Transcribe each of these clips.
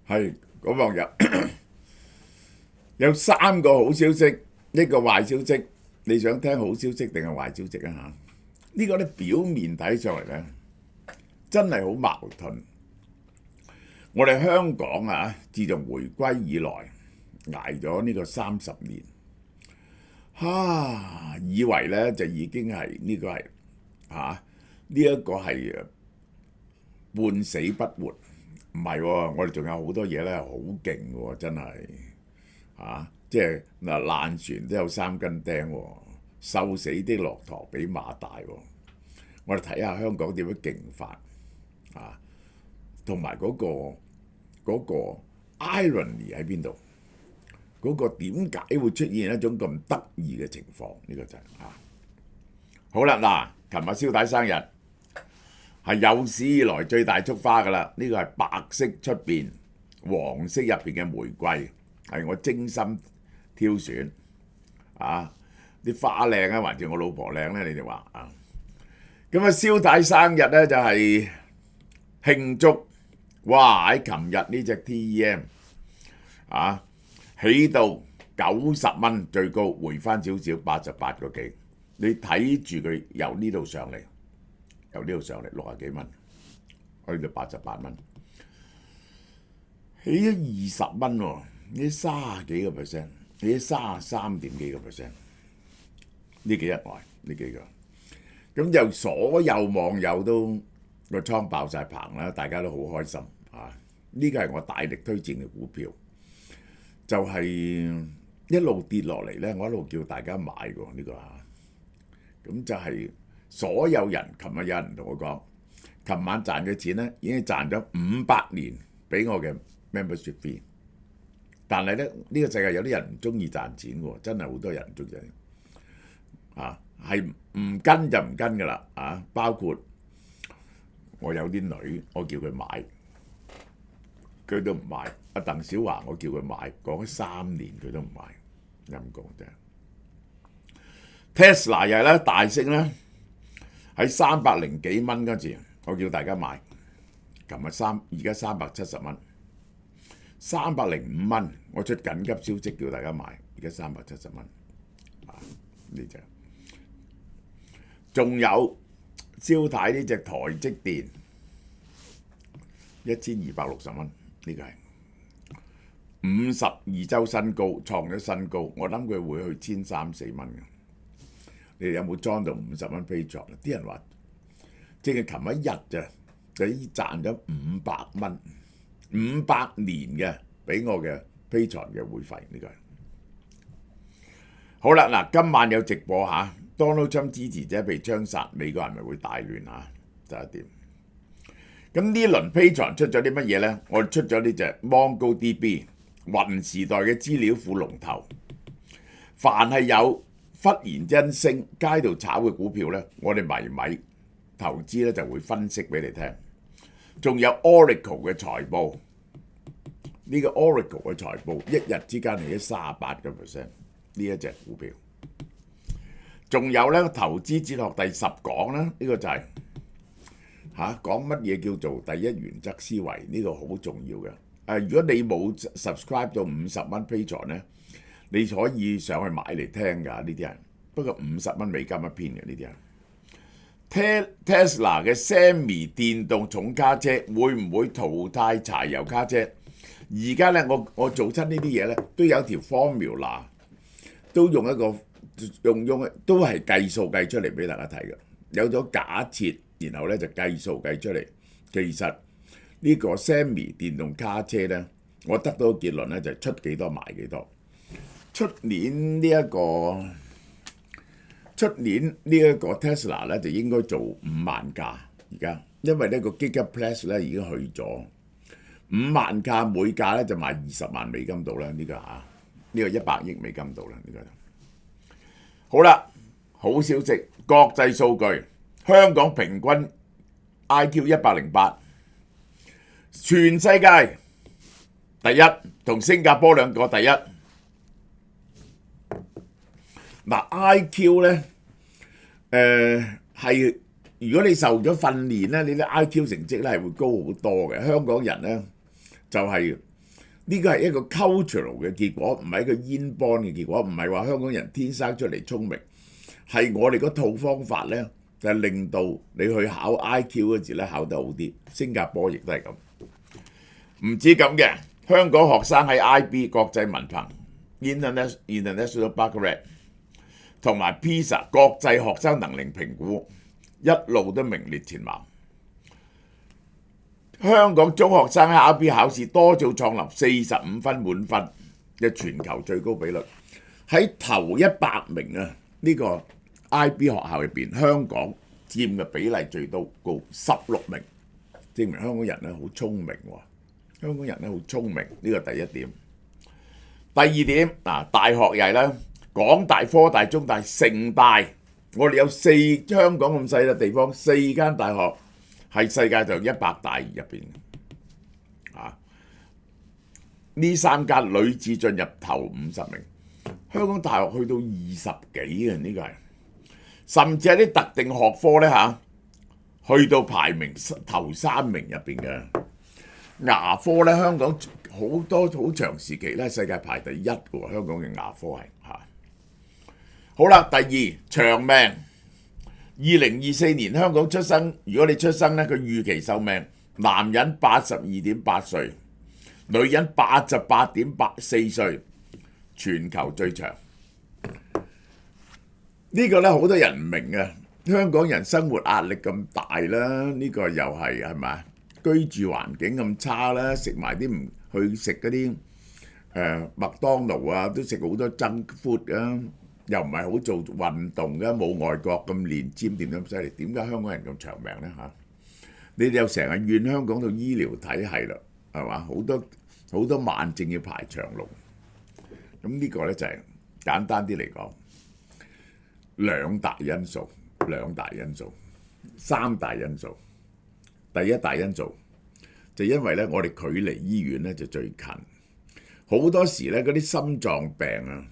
係嗰網友有三個好消息，一個壞消息。你想聽好消息定係壞消息啊？嚇，呢個咧表面睇上嚟咧，真係好矛盾。我哋香港啊，自從回歸以來，捱咗呢個30年，以為咧就已經係呢個係呢一個係半死不活。唔係喎，我哋仲有好多嘢咧，好勁喎，真係即係嗱，爛船都有3根釘喎，瘦死的駱駝比馬大喎。我哋睇下香港點樣勁法同埋嗰個 irony 喺邊度？嗰個點解會出現一種咁得意嘅情況？呢個就係好啦。嗱，琴日蕭太生日。係有史以來最大束花㗎啦！呢個係白色出邊、黃色入邊嘅玫瑰，係我精心挑選啲花靚啊，還是我老婆靚咧？你哋話咁蕭太生日咧就係慶祝，哇！喺琴日呢隻 TEM 起到90蚊最高，回翻少少88個幾。你睇住佢由呢度上嚟。由呢度上嚟60幾蚊，去到88蚊，起咗20蚊喎，呢30幾個 percent， 起咗33點幾個 percent， 呢幾日內呢幾個，咁就所有網友都個倉爆晒棚啦，大家都好開心呢個係我大力推薦嘅股票，就係一路跌落嚟咧，我一路叫大家買喎呢個咁就係。所有人，琴日有人同我講，琴晚賺嘅錢咧已經賺咗500年俾我嘅 membership fee。但係咧呢個世界有啲人唔中意賺錢喎，真係好多人唔中意係唔跟就唔跟㗎啦包括我有啲女，我叫佢買，佢都唔買。阿鄧小華我叫佢買，講咗3年佢都唔買，陰公啫。Tesla 又係啦，大升啦。喺300幾蚊嗰陣，我叫大家買。琴日而家370蚊，305蚊，我出緊急消息叫大家買。而家370蚊，呢隻。仲有蕭太呢隻台積電1260蚊，呢個係52週新高，創咗新高。我諗佢會去1300-1400蚊嘅。你哋有冇裝到50蚊 Patreon？啲人話，淨係琴日一日咋，就已經賺咗500蚊，500年嘅俾我嘅 Patreon 嘅會費呢個。好啦，嗱，今晚有直播Donald Trump 支持者被槍殺，美國人咪會大亂就係點？咁呢輪 Patreon 出咗啲乜嘢咧？我哋出咗呢隻 MongoDB 雲時代嘅資料庫龍頭，凡係有忽然之間升街度炒嘅股票咧，我哋迷投資咧就會分析俾你聽。仲有 Oracle 嘅財報，呢個 Oracle 嘅財報一日之間係38%，呢一隻股票。仲有咧投資哲學第10講啦，呢個就係講乜嘢叫做第一原則思維，呢個好重要嘅。如果你冇 subscribe 到50蚊 Patreon 咧，你可以上去買嚟聽㗎呢啲人，不過50蚊美金一篇嘅呢啲人。Tesla 嘅 Semi 電動重卡車會唔會淘汰柴油卡車？而家咧我做親呢啲嘢咧，都有條 formula， 都用一個用都係計數計出嚟俾大家睇嘅。有咗假設，然後咧就計數計出嚟。其實呢個 Semi 電動卡車咧，我得到個結論咧就係出幾多賣幾多。出年呢一個 Tesla 咧就應該做5萬架，而家因為呢個 Gigafactory 咧已經去咗5萬架，每架咧就賣20萬美金度啦。呢個100億美金度啦。呢個好啦，好消息，國際數據，香港平均 IQ 108，全世界第一，同新加坡兩個第一。IQ 咧，係如果你受咗訓練咧，你啲 IQ 成績咧係會高好多嘅。香港人咧就係呢個係一個 cultural 嘅結果，唔係一個 inborn 嘅結果，唔係話香港人天生出嚟聰明，係我哋嗰套方法呢，就係令到你去考 IQ 嗰時咧考得好啲。新加坡亦都係咁，唔止咁嘅，香港學生喺 IB 國際文憑 International Baccalaureate 同埋 PISA 國際學生能力評估一路都名列前茅。香港中學生喺 IB 考試多數創立45分滿分嘅全球最高比率，喺頭100名啊呢個 IB 學校入邊，香港佔嘅比例最高16名，證明香港人咧好聰明喎。香港人咧好聰明，呢個第一點。第二點大學又係啦，港大、科大、中大、城大，我哋有香港咁細嘅地方，4間大學。係世界上100大入邊，呢3間屢次進入頭50名，香港大學去到20幾嘅，呢個係，甚至係啲特定學科呢，去到排名頭3名入邊嘅。牙科呢，香港好多好長時期呢，世界排第1嘅喎，香港嘅牙科係好啦，第二長命。2024年香港出生，如果你出生呢，佢預期壽命，男人82.8歲，女人88.4歲，全球最長。呢個呢，好多人唔明啊，香港人生活壓力咁大啦，呢個又係咪？居住環境咁差啦，食埋啲唔去食嗰啲麥當勞啊，都食好多 junk food 啊。又唔係好做運動嘅，冇外國咁練尖點咁犀利，點解香港人咁長命呢？你哋又成日怨香港到醫療體系啦，係嘛？好多慢症要排長龍。咁呢個呢，就係簡單啲嚟講，兩大因素，三大因素。第一大因素就因為呢，我哋距離醫院呢就最近，好多時呢，嗰啲心臟病啊，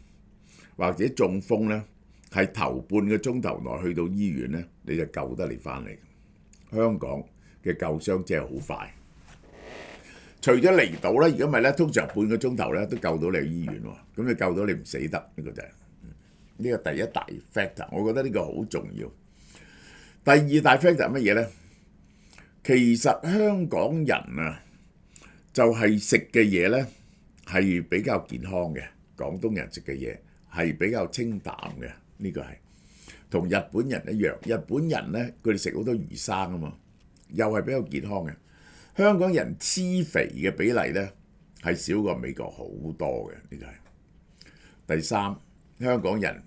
或者中風呢，係頭半個鐘頭內去到醫院呢，你就救得你翻嚟。香港嘅救傷真係好快，除咗離島呢，如果唔係呢，通常半個鐘頭呢都救到你去醫院喎。咁你救到你唔死得，呢個就係呢個第一大 factor。我覺得呢個好重要。第二大 factor 係乜嘢呢？其實香港人啊，就係食嘅嘢呢係比較健康嘅，廣東人食嘅嘢。係比較清淡嘅，呢個係同日本人一樣。日本人呢，佢哋食好多魚生啊嘛，又係比較健康嘅。香港人黐肥嘅比例呢，係少過美國好多嘅，呢個係。第三，香港人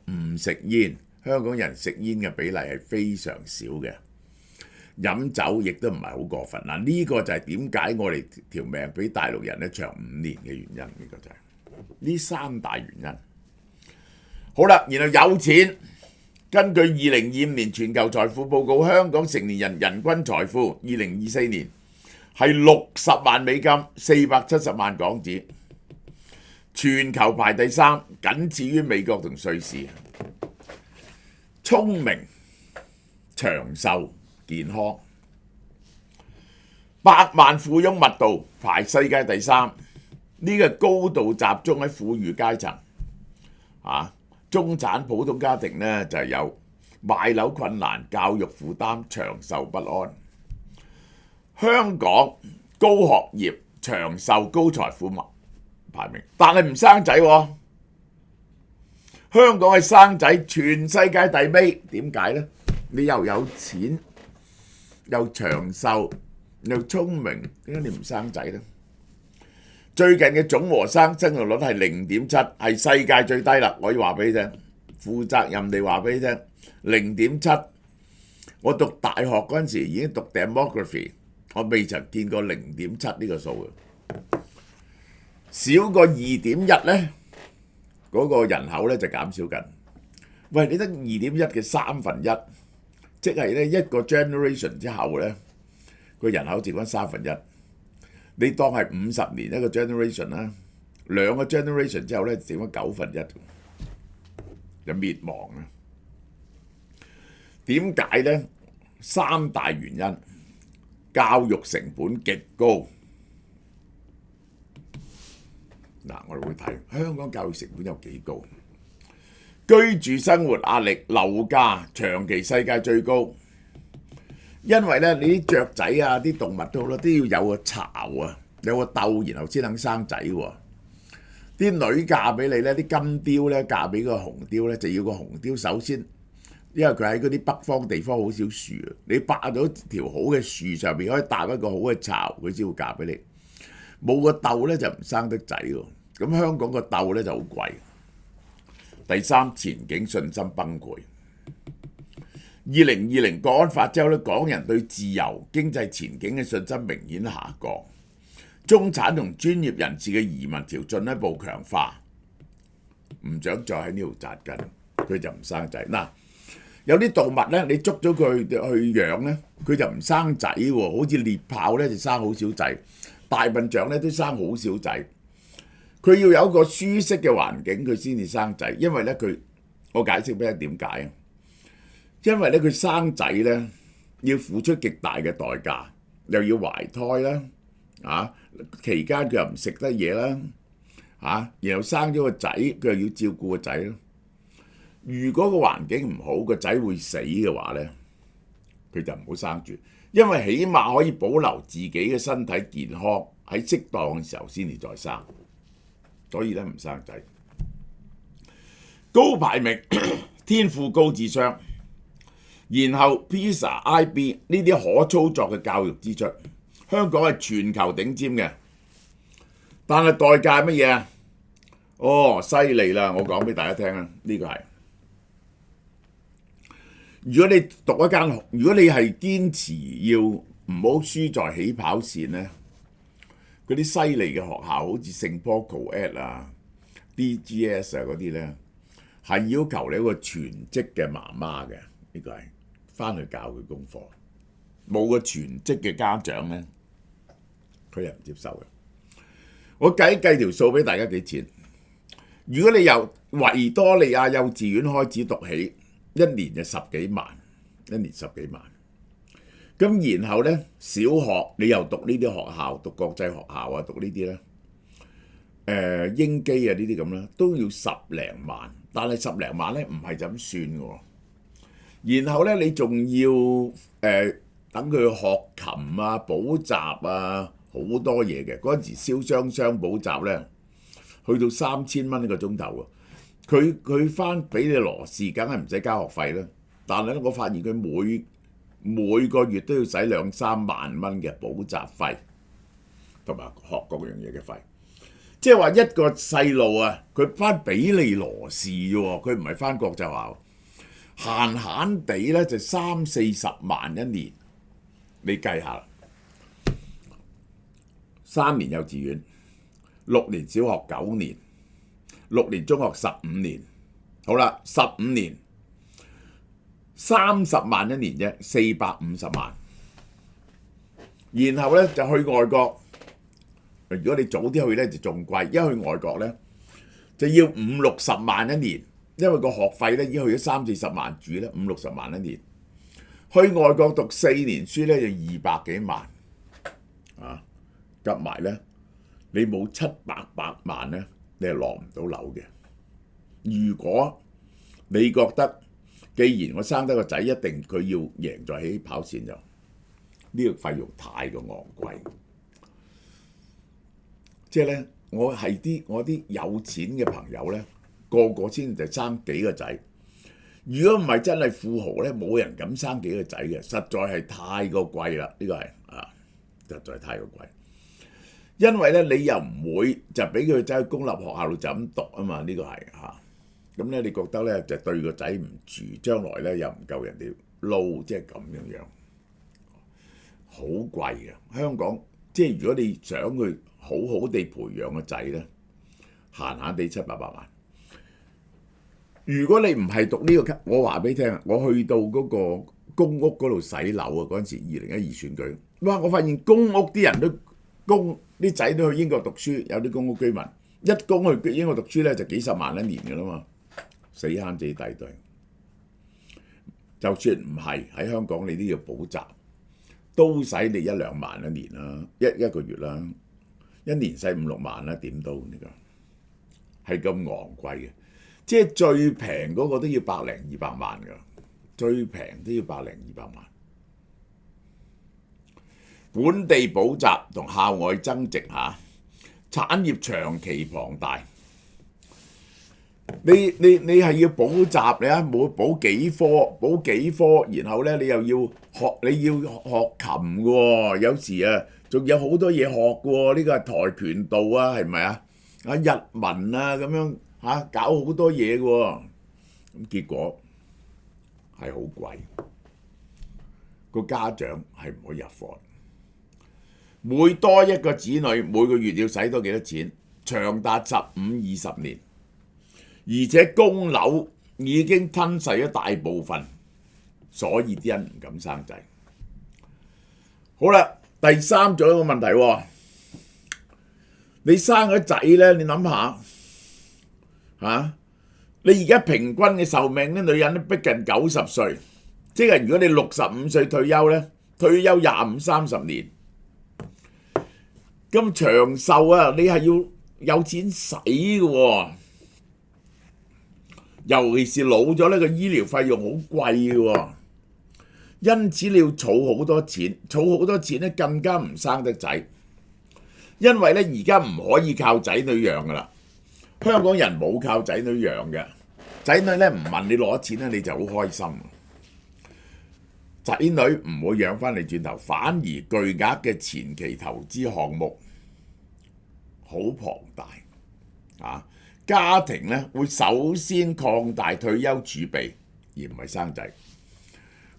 唔食煙，香港人食煙嘅比例係非常少嘅。飲酒亦都唔係好過分嗱，呢個就係點解我哋條命比大陸人呢長5年嘅原因，呢個就係呢3大原因。好啦，然後有錢，根據2025年全球財富報告，香港成年人人均財富2024年係60萬美金，470萬港紙，全球排第3，僅次於美國同瑞士。聰明、長壽、健康，百萬富翁密度排世界第3，呢個高度集中喺富裕階層中產普通家庭呢，就係有買樓困難、教育負擔、長壽不安。香港高學業、長壽、高財富排名，但係唔生仔喎。香港係生仔全世界第尾，點解呢？你又有錢，又長壽，又聰明，點解你唔生仔呢？最近嘅總和生育率係0.7，係世界最低啦。我要話俾你聽，負責任地話俾你聽，0.7。我讀大學嗰陣時已經讀 demography， 我未曾見過0.7呢個數嘅。少過2.1呢，嗰個人口呢就減少緊。喂，你得2.1嘅1/3，即係呢一個 generation 之後呢，個人口剩翻1/3。你當係50年一個 generation 啦，2個 generation 之後呢，剩翻1/9，就滅亡啊！點解呢？3大原因：教育成本極高，嗱，我哋會睇香港教育成本有幾高，居住生活壓力、樓價長期世界最高。因為咧，你啲雀仔啊、啲動物都好啦，都要有個巢啊，有個竇，然後先肯生仔喎。啲女嫁俾你咧，啲金雕咧嫁俾個紅雕咧，就要個紅雕首先，因為佢喺嗰啲北方地方好少樹啊，你霸咗條好嘅樹上邊可以搭一個好嘅巢，佢先會嫁俾你。冇個竇咧就唔生得仔喎。咁香港個竇咧就好貴。第三，前景信心崩潰。2020國安法之後咧，港人對自由經濟前景嘅信心明顯下降，中產同專業人士嘅移民潮進一步強化，唔想再喺呢度紮根，佢就唔生仔。嗱，有啲動物咧，你捉咗佢去養咧，佢就唔生仔喎，好似獵豹咧就生好少仔，大笨象咧都生好少仔。佢要有一個舒適嘅環境，佢先至生仔，因為咧我解釋俾你點解啊。因為咧佢生仔咧要付出極大嘅代價，又要懷胎啦，期間佢又唔食得嘢啦，然後生咗個仔，佢又要照顧個仔咯。如果個環境唔好，個仔會死嘅話咧，佢就唔好生住，因為起碼可以保留自己嘅身體健康，喺適當嘅時候先至再生。所以咧唔生仔，高排名、天賦、高智商。然後 PISA、IB 呢啲可操作嘅教育支出，香港係全球頂尖嘅，但係代價係乜嘢啊？哦，犀利啦！我講俾大家聽啊，呢個係如果你讀一間，如果你係堅持要唔好輸在起跑線咧，嗰啲犀利嘅學校，好似聖保羅 at 啊、DGS 啊嗰啲咧，係要求你一個全職嘅媽媽嘅，呢個係。翻去教佢功課，冇個全職嘅家長咧，佢又唔接受嘅。我計條數俾大家幾錢？如果你由維多利亞幼稚園開始讀起，一年就10幾萬，一年10幾萬。咁然後咧，小學你又讀呢啲學校，讀國際學校啊，讀呢啲咧，英基啊呢啲咁啦，都要10零萬。但係10零萬咧，唔係就咁算嘅喎。然後咧，你仲要等佢學琴啊、補習啊，好多嘢嘅。嗰陣時燒雙補習咧，去到3000蚊一個鐘頭喎。佢翻比利羅士，梗係唔使交學費啦。但係咧，我發現佢每個月都要使2、3萬蚊嘅補習費，同埋學各樣嘢嘅費。即係話一個細路啊，佢翻比利羅士啫喎，佢唔係翻國際學校。閒閒地咧就30-40萬一年，你計下，3年幼稚園，6年小學9年，6年中學15年，好啦，15年30萬一年啫，450萬。然後咧就去外國，如果你早啲去咧就仲貴，一去外國咧就要50-60萬一年。因為個學費咧已經去咗30-40萬住咧，50-60萬一年。去外國讀4年書咧就200幾萬，夾埋咧你冇700-800萬咧，你係落唔到樓嘅。如果你覺得既然我生得個仔，一定佢要贏在起跑線，就呢個費用太過昂貴。即係咧，我啲有錢嘅朋友咧。個先就生幾個仔，如果唔係真係富豪咧，冇人敢生幾個仔嘅，實在係太過貴啦。呢個係實在係太過貴。因為咧，你又唔會就俾佢走去公立學校度就咁讀啊嘛。呢個係咁咧，你覺得咧就對個仔唔住，將來咧又唔夠人哋撈，即係咁樣，好貴嘅。香港即係如果你想佢好好地培養個仔咧，閒閒地700-800萬。如果你唔係讀呢個級，我話俾你聽，我去到嗰個公屋嗰度洗樓啊，嗰陣時2012選舉，哇！我發現公屋啲人都啲仔都去英國讀書，有啲公屋居民一供去英國讀書咧就幾十萬一年㗎啦嘛，死慳死抵對。就算唔係喺香港，你都要補習，都使你1-2萬一年啦，一個月啦，一年使5-6萬啦，點都呢個。係咁昂貴嘅，即係最平嗰個都要100零200萬㗎，最平都要100零200萬。本地補習同校外增值嚇，產業長期龐大。你係要補習，你啊冇補幾科，然後咧你又要學琴嘅喎，有時啊仲有好多嘢學嘅喎，呢個係跆拳道啊，係咪啊？日文啊咁樣嚇，搞好多嘢嘅喎，咁結果係好貴，個家長係唔可以入課。每多一個子女，每個月要使多幾多錢？長達15-20年，而且供樓已經吞噬咗大部分，所以啲人唔敢生仔。好啦，第三仲有一個問題喎，你生咗仔咧，你諗下嚇，你而家平均嘅壽命咧，女人都逼近90歲，即係如果你65歲退休咧，退休25-30年。咁長壽啊，你係要有錢使嘅喎，尤其是老咗呢個醫療費用好貴嘅喎，因此你要儲好多錢，儲好多錢咧更加唔生得仔，因為咧而家唔可以靠仔女養噶啦，香港人冇靠仔女養嘅，仔女咧唔問你攞錢咧你就好開心。仔女唔會養翻你轉頭，反而巨額嘅前期投資項目好龐大啊！家庭咧會首先擴大退休儲備，而唔係生仔。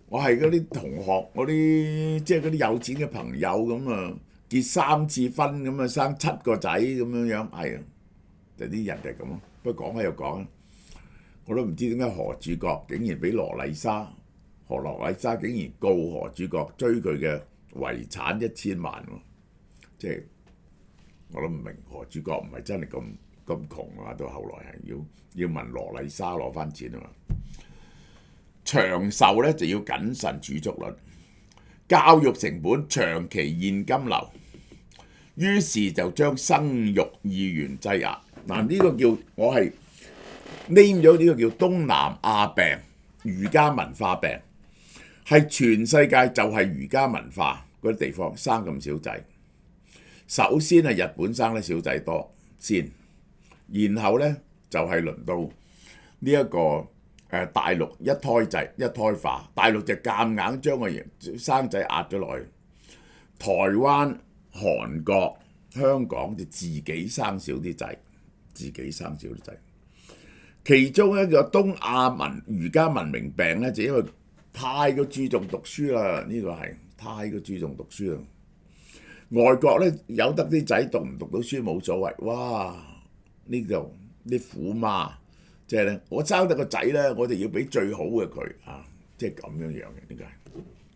我係嗰啲同學，嗰啲即係嗰啲有錢嘅朋友咁啊，結3次婚咁啊，生7個仔咁樣，係啊，就啲人就係咁咯。不過講開又講，我都唔知點解何柱國竟然俾羅麗莎。何麗莎竟然告何柱國追佢嘅遺產1000萬喎，即係我都唔明何柱國唔係真係咁窮啊，到後來係要問羅麗莎攞翻錢啊嘛。長壽咧就要謹慎儲蓄率，教育成本長期現金流，於是就將生育意願擠壓。嗱，呢個叫我係 name 咗呢個叫東南亞病，儒家文化病。係全世界就係儒家文化嗰啲地方生咁少仔，首先係日本生得小仔多先，然後咧就係輪到呢一個大陸一胎化，大陸就夾硬將個生仔壓咗落去，台灣、韓國、香港就自己生少啲仔，其中一個東亞儒家文明病咧，就因為太過注重讀書啦，呢個係太過注重讀書啦。外國咧有得啲仔讀唔讀到書冇所謂，哇！呢度啲虎媽，即係咧我生得個仔咧，我哋要俾最好嘅佢啊，即係咁樣樣嘅，點解？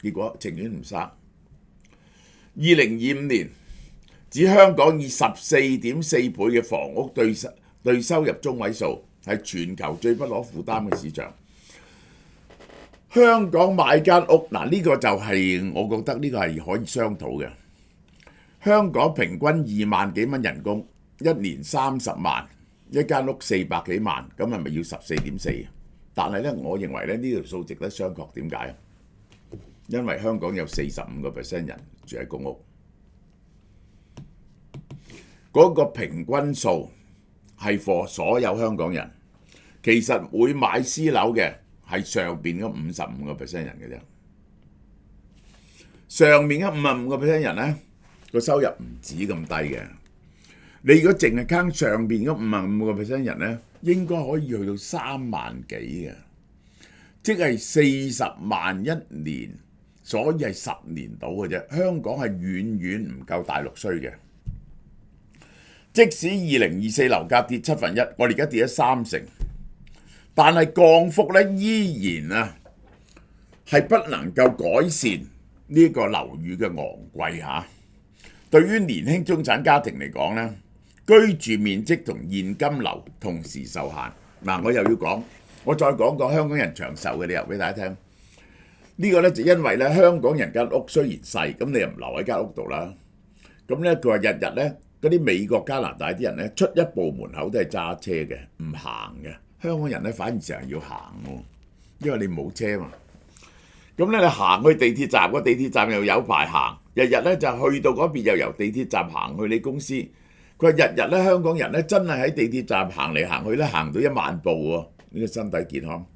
結果情願唔生。2025年，指香港以14.4倍嘅房屋對收入中位數，係全球最不可負擔嘅市場。香港買間屋，嗱呢個就係我覺得呢個係可以商討嘅。香港平均2萬幾蚊人工，一年30萬，一間屋400幾萬，咁係咪要14.4？但係咧，我認為咧呢條數值得商榷。點解？因為香港有45% 人住喺公屋，嗰個平均數係 for 所有香港人。其實會買私樓嘅係上邊嗰55% 人嘅啫，上面嗰55% 人咧個收入唔止咁低嘅。你如果淨係坑上邊嗰55% 人咧，應該可以去到3萬幾嘅，即係40萬一年，所以係10年到嘅啫。香港係遠遠唔夠大陸衰嘅。即使2024樓價跌1/7，我哋而家跌咗30%。但係降幅咧依然啊係不能夠改善呢個樓宇嘅昂貴嚇。對於年輕中產家庭嚟講咧，居住面積同現金流同時受限。嗱，我又要講，我再講講香港人長壽嘅理由俾大家聽。呢個咧就因為咧香港人間屋雖然細，咁你又唔留喺間屋度啦。咁咧佢話日日咧嗰啲美國加拿大啲人咧，出一步門口都係揸車嘅，唔行嘅。香港人咧反而成日要行喎，因為你冇車嘛。咁咧你行去地鐵站，個地鐵站又有排行，日日咧就去到嗰邊又由地鐵站行去你公司。佢話日日咧香港人咧真係喺地鐵站行嚟行去咧，行到1萬步喎，呢個身體健康。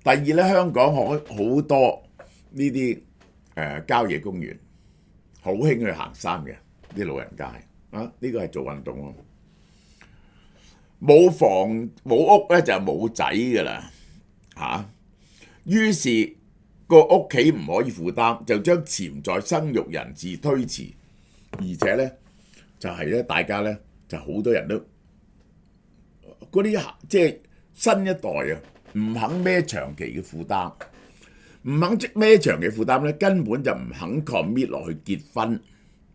第二咧，香港好多呢啲郊野公園，好興去行山嘅啲老人家係啊，呢個係做運動喎。冇房冇屋咧就冇仔㗎啦嚇，於是個屋企唔可以負擔，就將潛在生育人士推遲，而且咧就係咧大家咧就好多人都嗰啲即係新一代啊，唔肯孭長期嘅負擔，唔肯孭長期負擔咧，根本就唔肯 commit 落去結婚，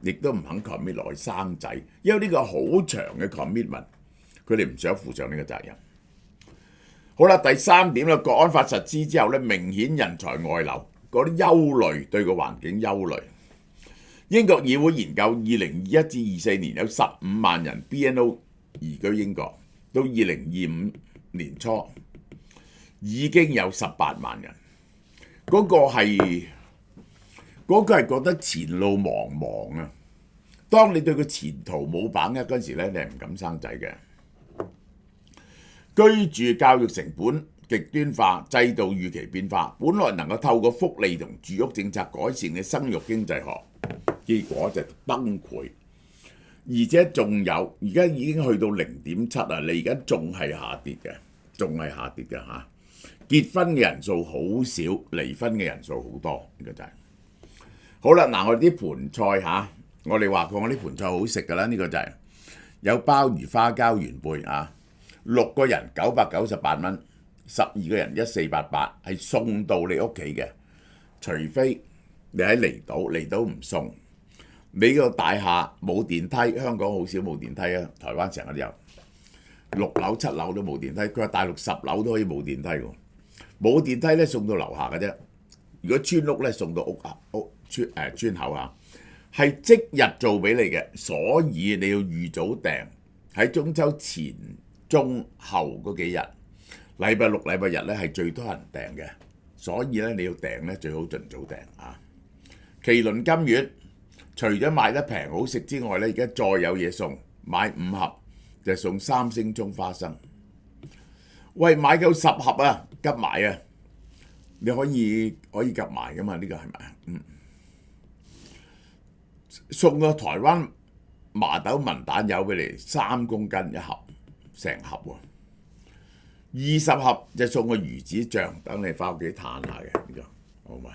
亦都唔肯 commit 落去生仔，因為呢個好長嘅 commitment， 佢哋唔想負上呢個責任。好啦，第三點啦，國安法實施之後咧，明顯人才外流，嗰啲憂慮對個環境憂慮。英國議會研究2021至24年有15萬人 BNO 移居英國，到2025年初已經有18萬人。嗰個係覺得前路茫茫啊！當你對個前途冇把握嗰時咧，你係唔敢生仔嘅。居住教育成本極端化，制度預期變化，本來能夠透過福利同住屋政策改善嘅生育經濟學，結果就崩潰，而且仲有而家已經去到0.7啊！你而家仲係下跌嘅，嚇。結婚嘅人數好少，離婚嘅人數好多，呢個就係好啦。嗱，我哋啲盤菜嚇，我哋話過我啲盤菜好食㗎啦，呢個就係有鮑魚花膠原貝啊，6個人998蚊，12個人1488，係送到你屋企嘅，除非你喺離島唔送，你個大廈冇電梯，香港好少冇電梯啊，台灣成日都有，6樓7樓都冇電梯，佢話大陸10樓都可以冇電梯喎。冇電梯咧，送到樓下嘅啫。如果村屋咧，送到村口啊，係即日做俾你嘅，所以你要預早訂。喺中秋前、中、後嗰幾日，禮拜六、禮拜日咧係最多人訂嘅，所以咧你要訂咧最好盡早訂啊。麒麟金月除咗賣得平好食之外咧，而家再有嘢送，買5盒就送3星葱花生。喂，買夠10盒啊，夾埋啊！你可以夾埋噶嘛？呢個係咪？送個台灣麻豆文蛋油俾你，3公斤1盒，成盒喎。20盒就送個魚子醬，等你翻屋企嘆下嘅呢個，好嘛？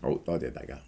好多謝大家。